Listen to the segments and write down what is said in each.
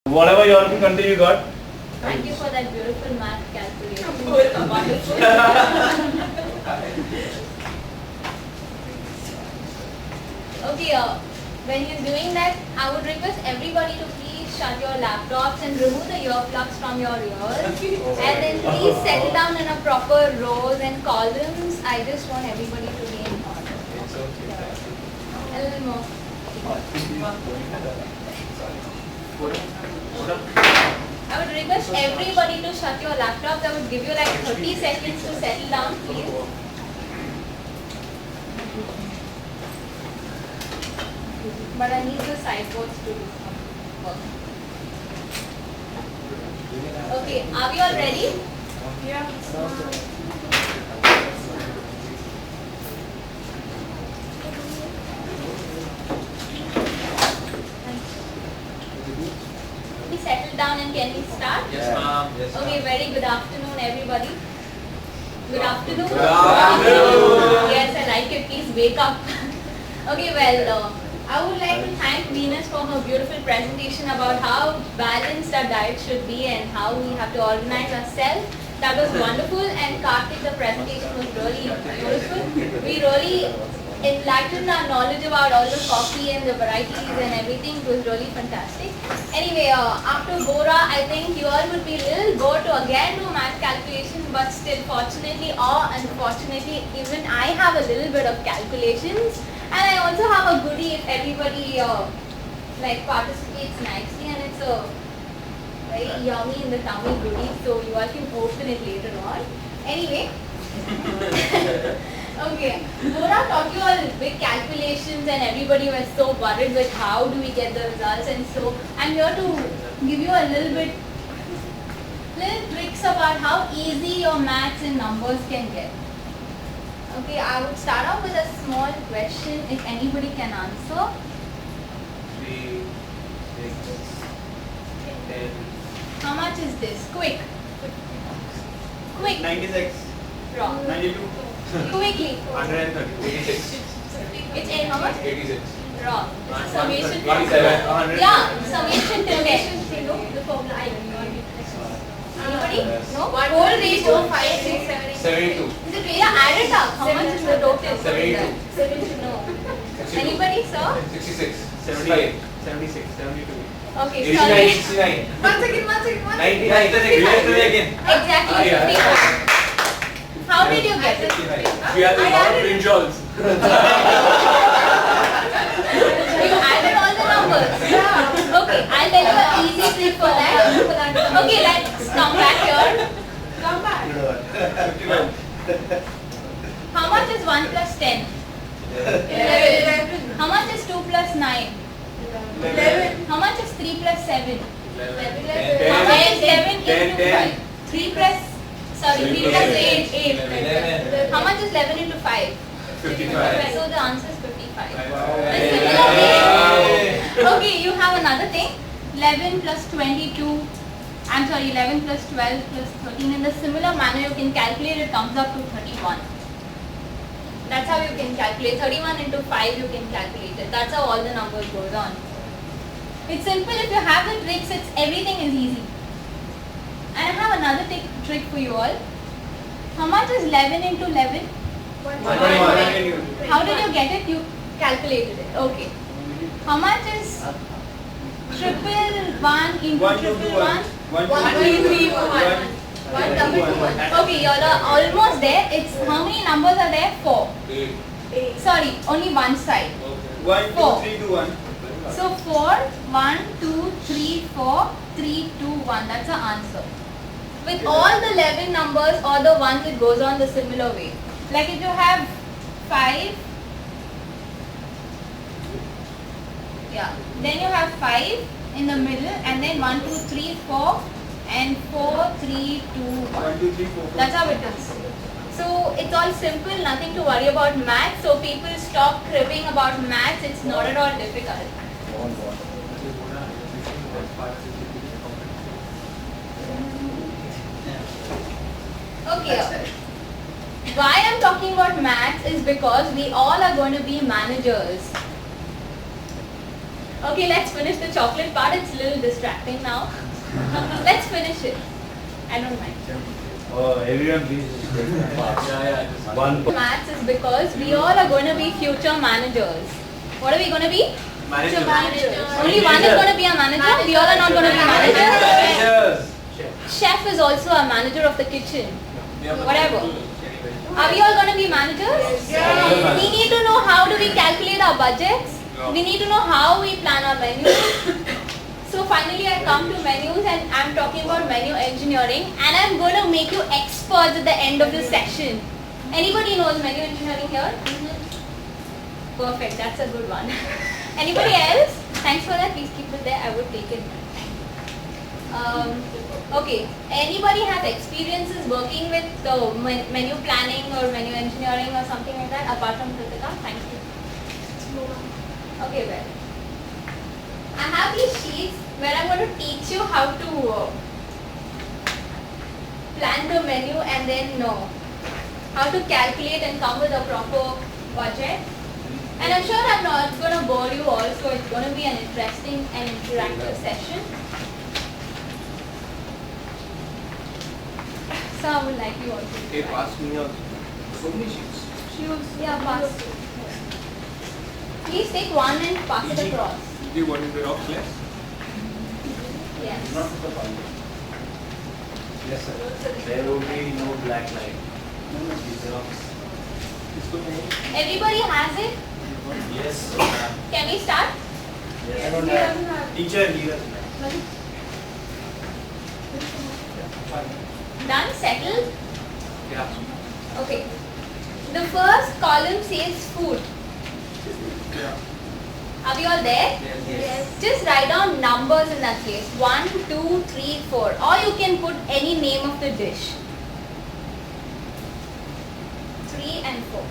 Whatever your country you got. Thank you for that beautiful math calculation. Wonderful. Okay, when you're doing that, I would request everybody to please shut your laptops and remove the earplugs from your ears. And then please settle down in a proper rows and columns. I just want everybody to be in order. A little more. I would request everybody to shut your laptops. I would give you like 30 seconds to settle down, please. But I need the sideboards to do some work. Okay, are we all ready? Yeah. Please settle down and can we start? Yes, ma'am. Yes, Okay, very good afternoon, everybody. Good afternoon. Good afternoon. Yes, I like it. Please wake up. Okay, well, I would like to thank Venus for her beautiful presentation about how balanced our diet should be and how we have to organize ourselves. That was wonderful, and Karthik, the presentation was really beautiful. We really enlightened our knowledge about all the coffee and the varieties and everything. It was really fantastic. Anyway, after Bora, I think you all would be a little bored to again do math calculations, but still fortunately or unfortunately, even I have a little bit of calculations. And I also have a goodie if everybody participates nicely, and it's a very yummy in the tummy goodie, so you all can open it later on. Anyway. Okay, Bora taught you all big calculations and everybody was so worried with how do we get the results, and so I'm here to give you a little tricks about how easy your maths and numbers can get. Okay, I would start off with a small question if anybody can answer. 3, 6, 10. How much is this? Quick. Quick. 96. Wrong. 92. Quickly. 130. 86. It's in how much? 86. Wrong. It's a summation. 87. 100. Yeah, summation till 10. No, the formula I don't know. Anybody? No? Whole raised to 5, 6, 7, 8. 72. Is it really? Add it up. How much is the total? 72. 72. No. Anybody, sir? 66. 78. 76. 72. Okay, 89. sorry. 69. 99. 99. Again. Exactly. Yeah. 55. How did you get it? 59. We have a lot of brinjals. You added all the numbers. Okay, I'll tell you an easy trick for that. Okay, let's come back here. Come back. 51. How much is 1 plus 10? 11. How much is 2 plus 9? 11. How much is 3 plus 7? 11. How much is 11 10, into 10. 5? 3 plus, sorry, 3 plus 8, 8. 11. How much is 11 into 5? 55. So the answer is 55. Wow. A similar way. Okay, you have another thing. 11 plus 22. I'm sorry, 11 plus 12 plus 13. In the similar manner, you can calculate it comes up to 31. That's how you can calculate. 31 into 5, you can calculate it. That's how all the numbers goes on. It's simple. If you have the tricks, everything is easy. And I have another trick for you all. How much is 11 into 11? 21. How did you get it? You calculated it. Okay. How much is triple 1 into 1, 2, triple 1. 1? 1, 2, 3, 1. 1 double 2 1. Okay, you all are almost there. It's how many numbers are there? 4. 8. Sorry, only one side. 1, 2, 4. 3, 2, 1. So 4, 1, 2, 3, 4, 3, 2, 1. That's the answer. With all the 11 numbers or the ones, it goes on the similar way. Like if you have 5, yeah, then you have 5 in the middle, and then 1, 2, 3, 4, and 4, 3, 2, 1. 1, 2, 3, 4. That's how it is. So it's all simple, nothing to worry about maths. So people stop cribbing about maths. It's not at all difficult. Okay. Why I'm talking about maths is because we all are going to be managers. Okay, let's finish the chocolate part. It's a little distracting now. Let's finish it. I don't mind. Oh, everyone please just take that part. One part. Maths is because we all are going to be future managers. What are we going to be? Manager. Only one is going to be a manager. We all are not going to be managers. Managers. Chef is also a manager of the kitchen. Whatever. Are we all going to be managers? Yes. We need to know how do we calculate our budgets. We need to know how we plan our menus. So finally I come to menus and I'm talking about menu engineering and I'm going to make you experts at the end of this session. Anybody knows menu engineering here? Perfect, that's a good one. Anybody else? Thanks for that, please keep it there, I would take it. Okay, anybody has experiences working with the menu planning or menu engineering or something like that apart from Kritika? Thank you. Okay, well, I have these sheets where I'm going to teach you how to plan the menu and then how to calculate and come with a proper budget. And I'm sure I'm not going to bore you all, so it's going to be an interesting and interactive session. So I would like you all to Hey, try. pass me out so many sheets. Yeah, pass. Please take one and pass it across. Do you want to be off less? Yes. Not with the ball. Yes, sir. There will be no black light. Everybody has it? Yes. Can we start? Yes. I don't have. Teacher, here. Done? Settled? Yeah. Okay. The first column says food. Yeah. Are we all there? Yes. Just write down numbers in that case. 1, 2, 3, 4. Or you can put any name of the dish. 3 and 4.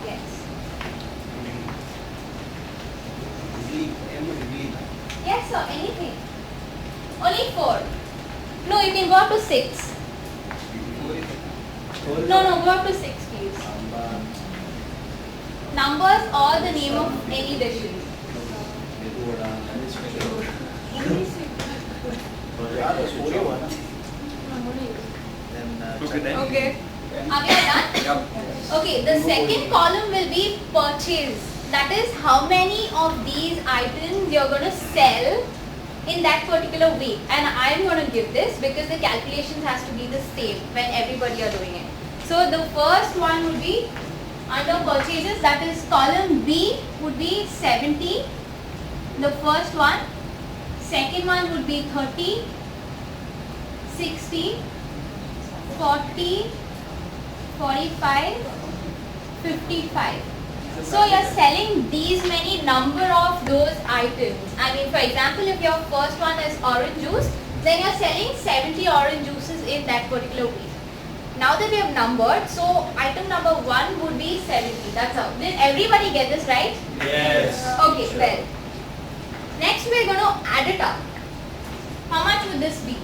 Yes. Yes sir, anything. Only 4. No, you can go up to 6. No, go up to 6 please. Numbers or the name of any dishes. Okay, then. Okay. Are we all done? Yeah. Okay, the second column will be purchase. That is how many of these items you're going to sell in that particular week. And I'm going to give this because the calculations has to be the same when everybody are doing it. So the first one would be under purchases, that is column B would be 70. The first one. Second one would be 30, 60, 40, 45, 55. So you're selling these many number of those items. I mean, for example, if your first one is orange juice, then you're selling 70 orange juices in that particular week. Now that we have numbered, so item number 1 would be 70. That's how. Did everybody get this right? Yes. Okay, Sure. well. Next we are going to add it up. How much would this be?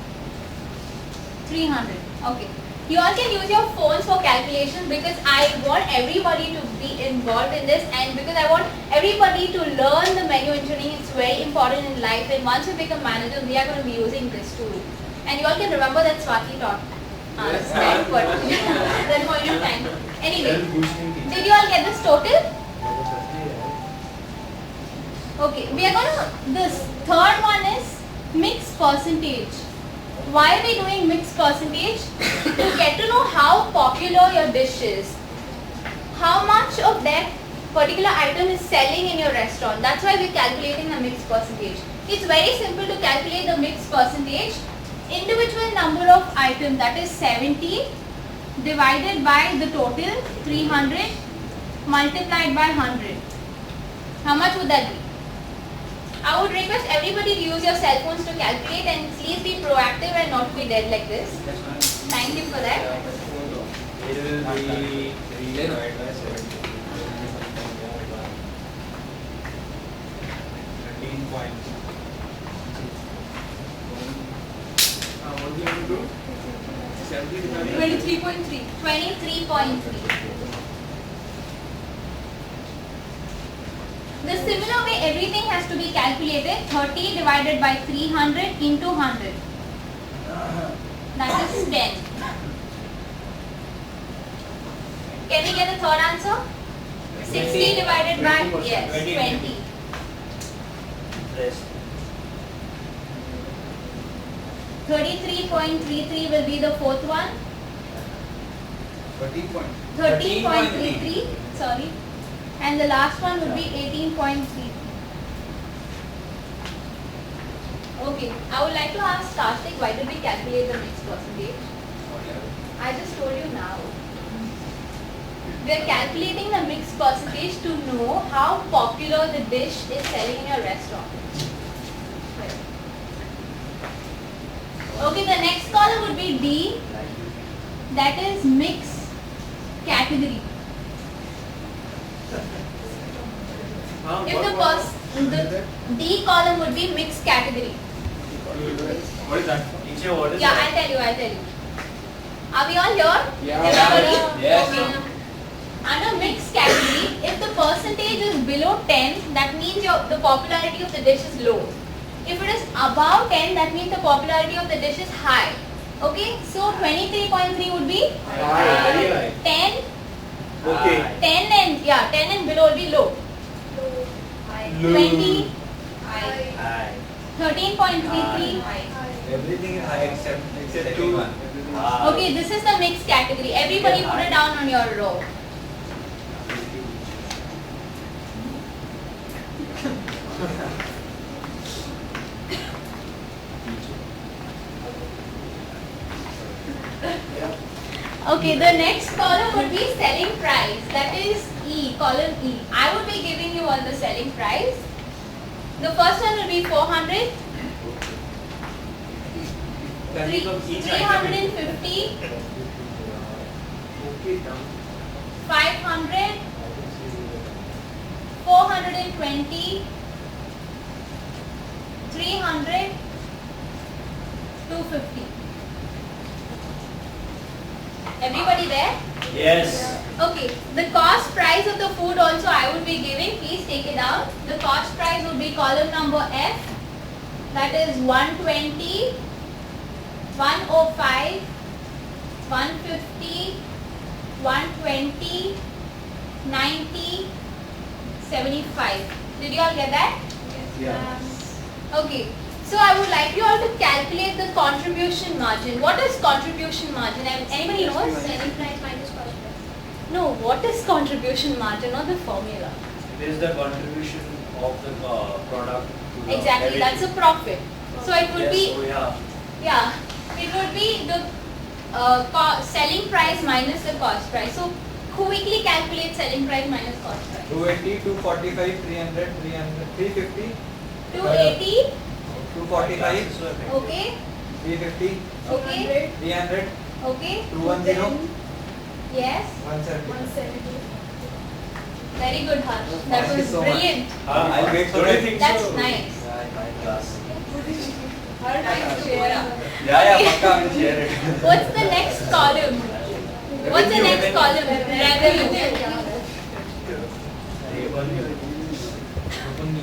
300. Okay. You all can use your phones for calculations because I want everybody to be involved in this and because I want everybody to learn the menu engineering. It's very important in life and once you become managers, we are going to be using this tool. And you all can remember that Swati taught us that point of time. Anyway, did you all get this total? Okay, we are going to, this third one is mixed percentage. Why are we doing mixed percentage? To get to know how popular your dish is. How much of that particular item is selling in your restaurant. That's why we're calculating the mixed percentage. It's very simple to calculate the mixed percentage. Individual number of items, that is 70 divided by the total 300 multiplied by 100. How much would that be? I would request everybody to use your cell phones to calculate and please be proactive and not be dead like this. Thank you for that. It will be 3 divided by 70. 13 points. What do you want to do? 70 divided 23.3. 23.3. The similar way everything has to be calculated. 30 divided by 300 into 100. That is 10. Can we get a third answer? 60 divided by, yes, 20. Rest. 33.33 will be the fourth one. 13.33, sorry. And the last one would be 18.3. Okay, I would like to ask Karthik, why did we calculate the mix percentage? I just told you now. We are calculating the mix percentage to know how popular the dish is selling in your restaurant. Okay, the next column would be D, that is mix category. If the D column would be mix category. What is that? Teacher, what is Yeah, that? I'll tell you. Are we all here? Yeah. Everybody? Yes. Okay. Under mixed category, if the percentage is below 10, that means the popularity of the dish is low. If it is above 10, that means the popularity of the dish is high. Okay, so 23.3 would be High, very high. 10, Okay. 10 and below will be low. 20, High. 13.33. Everything is high except two. Okay, this is the mixed category. Everybody put it down on your row. Okay, the next column would be selling price. That is E, column E. I would be giving you all the selling price. The first one will be 400, 350, 500, 420, 300, 250. Everybody there? Yes. Okay, the cost price of the food also I would be giving. Please take it down. The cost price would be column number F. That is 120, 105, 150, 120, 90, 75. Did you all get that? Yeah. Okay. So I would like you all to calculate the contribution margin. What is contribution margin? Anybody knows? Selling price minus cost price. No, what is contribution margin or the formula? It is the contribution of the product to the Exactly, that's a profit. So it would be, yeah. it would be the selling price minus the cost price. So quickly calculate selling price minus cost price. 280, 245, 300, 350, 280, 245, okay, 350, okay, 300, okay, 210, yes, 170. 170. very good Harsh. That Thank you was so much. brilliant. I'll wait for Don't you it. think That's so? nice. Yeah, Pakka, I will share it. What's the next column? What's the next column? Revenue.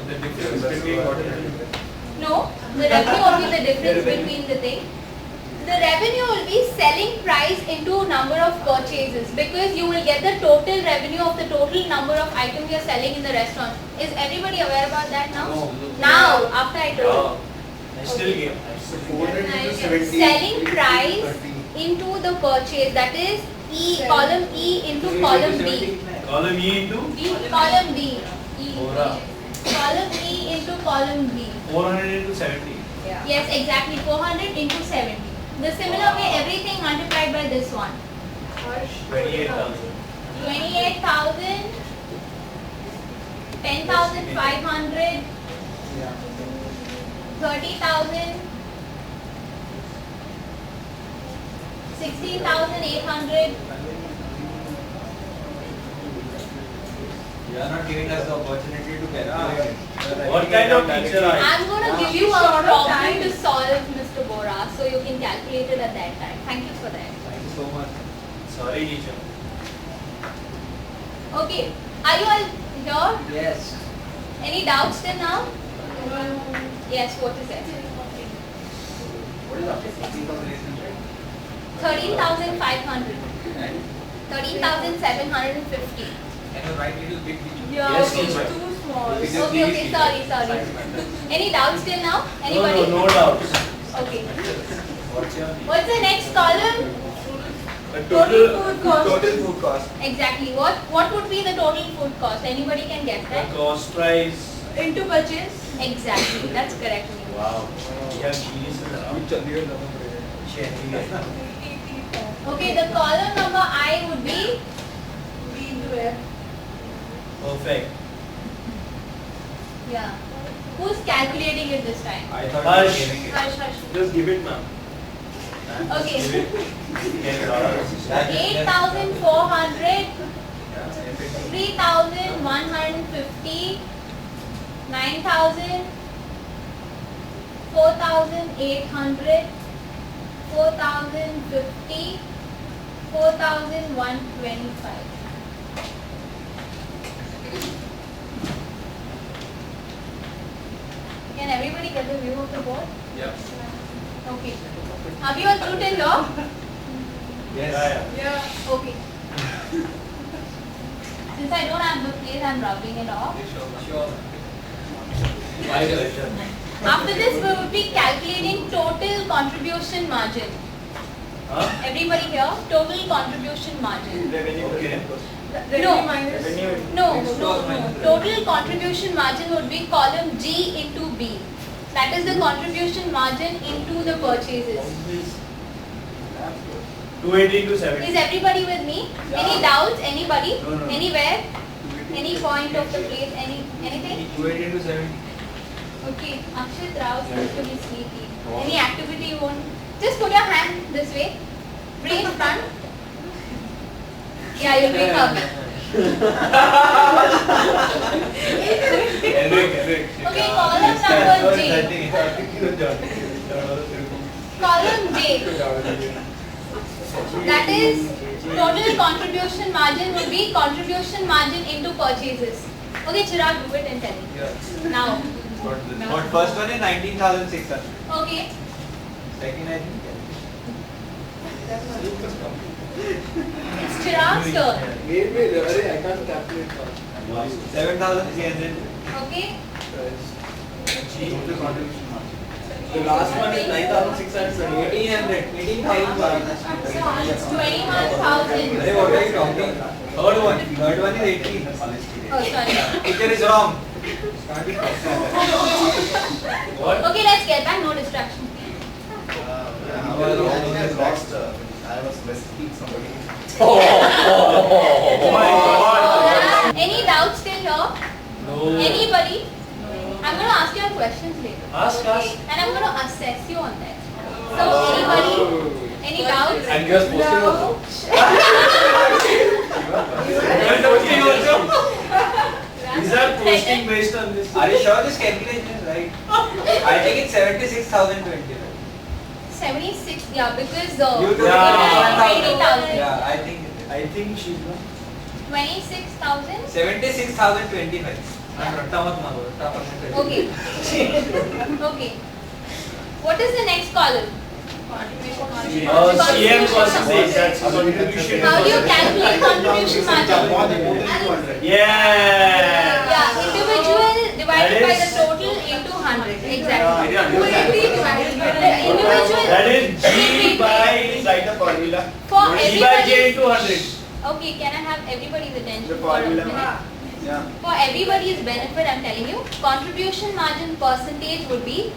The difference between what is No, the revenue will be the difference between the thing. The revenue will be selling price into number of purchases because you will get the total revenue of the total number of items you are selling in the restaurant. Is everybody aware about that now? No. Now, after I told you. I still give. 400 into 70. Selling price into the purchase, that is E, column E into column B. Column E into Column B. E. Ora. Column E into column B. 400 into 70. Yes, exactly. 400 into 70. The similar way, everything multiplied by this one. 28,000. 28,000, 10,500, 30,000, 16,800. You are not giving us the opportunity to calculate it. What kind of teacher are you? I'm going to give you a problem to solve, Mr. Bora, so you can calculate it at that time. Thank you for that. Thank you so much. Sorry, teacher. Okay, are you all here? Yes. Any doubts till now? Yes, what is it? What is that? 13,500. 13,750. Can you write little big picture? Yeah, Yes, it's teacher. too small. Okay, sorry. Any doubts till now? Anybody? No doubts. Okay. What's your name? What's the next column? Total food cost. Total food cost. Exactly. What would be the total food cost? Anybody can guess that? Cost price. Into purchase. Exactly. That's correct. Wow. You have geniuses around. Okay, the column number I would be B into F. Perfect. yeah. Who's calculating it this time? I thought Hush. you were giving it. Hush, hush. Just give it, ma'am. Okay. Give it. Get it out. 8,400, 3,150, 9,000, 4,800, 4,050, 4,125. Can everybody get the view of the board? Yep. Okay. Are you all through till here? Yes. Yeah. Okay. Since I don't have the place, I'm rubbing it off. Sure. After this, we would be calculating total contribution margin. Huh? Everybody here, total contribution margin. Okay. Revenue minus. No. Total contribution margin would be column G into B. That is the contribution margin into the purchases. 280 to 70. Is everybody with me? Any doubts? Anybody? No. Anywhere? Any point of the place? Anything? 280 to 70. Okay, Akshit Rao seems to be sleepy. Any activity you want? Just put your hand this way. Bring it front. Yeah, you'll wake up. Henrik. Okay, column number J. Column J. That is total contribution margin would be contribution margin into purchases. Okay, Chirag, do it and tell me. Now. What first one is 19,600. Okay. Second I think. It's Chirag's turn. Wait, I can't calculate that. 7,300. Okay. The last one is 9,600. 1,800. 18,000. It's 21,000. Hey, what are you talking? Third one is 18. Oh, sorry. Teacher is wrong. What? Okay, let's get back. No distraction. I was messaging somebody. Oh my god. Any doubts till here? No. Anybody? I'm going to ask you questions later. Ask. And I'm going to assess you on that. So, anybody? Any doubts? And you are supposed to know. Is that posting based on this? Are you sure this calculation is right? I think it's 76,020. 76, yeah, because You took Yeah. 20,000. Yeah, I think it I think she's not. 26,000? is. 76,025. रट्टा मत मारो, रट्टा पकड़ के। Okay. Okay. What is the next column? CM percentage. That's contribution. How do you calculate contribution margin? Yeah. Yeah, individual divided That by the is- total into 100. Exactly. Yeah. 280 divided by the individual. That is G by Write the formula. For G by J everybody. into 100. Okay, can I have everybody's attention The for a formula. minute? Yeah. For everybody's benefit, I'm telling you, contribution margin percentage would be,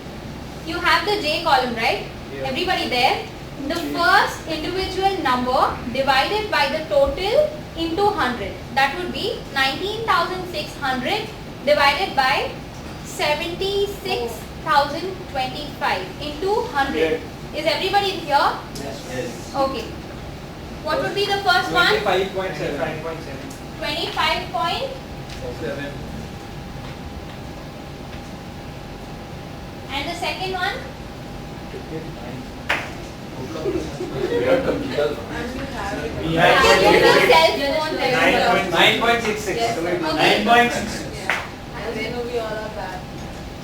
you have the J column, right? Yeah. Everybody there? The first individual number divided by the total into 100. That would be 19,600 divided by 76,025 into 100. Is everybody here? Yes. Okay. What would be the first one? 25.7. 25 point. 7. And the second one? We You have can use your 26. cell phone. 9.66. Yes. Okay. 9.6.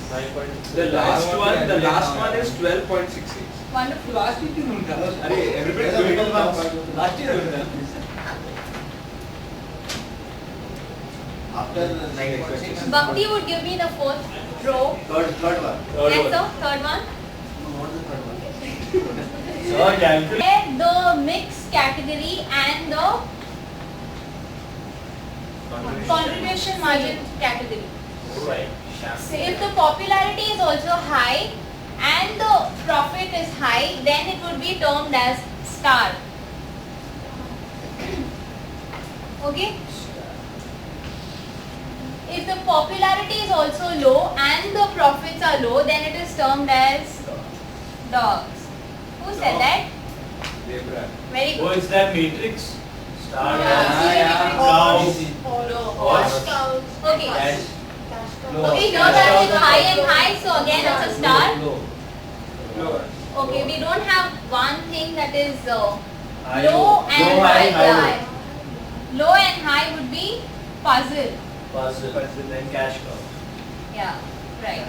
The last one is 12.68. Wonderful. Last year क्यों उनका? अरे everybody is doing it now. Last year उनका. After the Next question. Bhakti would give me the fourth row. third one. Yes, sir. Third one. What is the third one? Sir, calculate. The mixed category and the contribution margin category. Right. So if the popularity is also high and the profit is high, then it would be termed as star. Okay? If the popularity is also low and the profits are low, then it is termed as dogs. Who said that? Zebra. Very Oh, good. it's that matrix. Star. Yeah. Cows. Cash cows. Okay. Cash. Okay, here that is high and high, so again it's a star. Low. Lower. Okay, we don't have one thing that is High, low and low, high. high, Yeah. Low and high would be puzzle. Puzzle. Then cash cow. Yeah, right.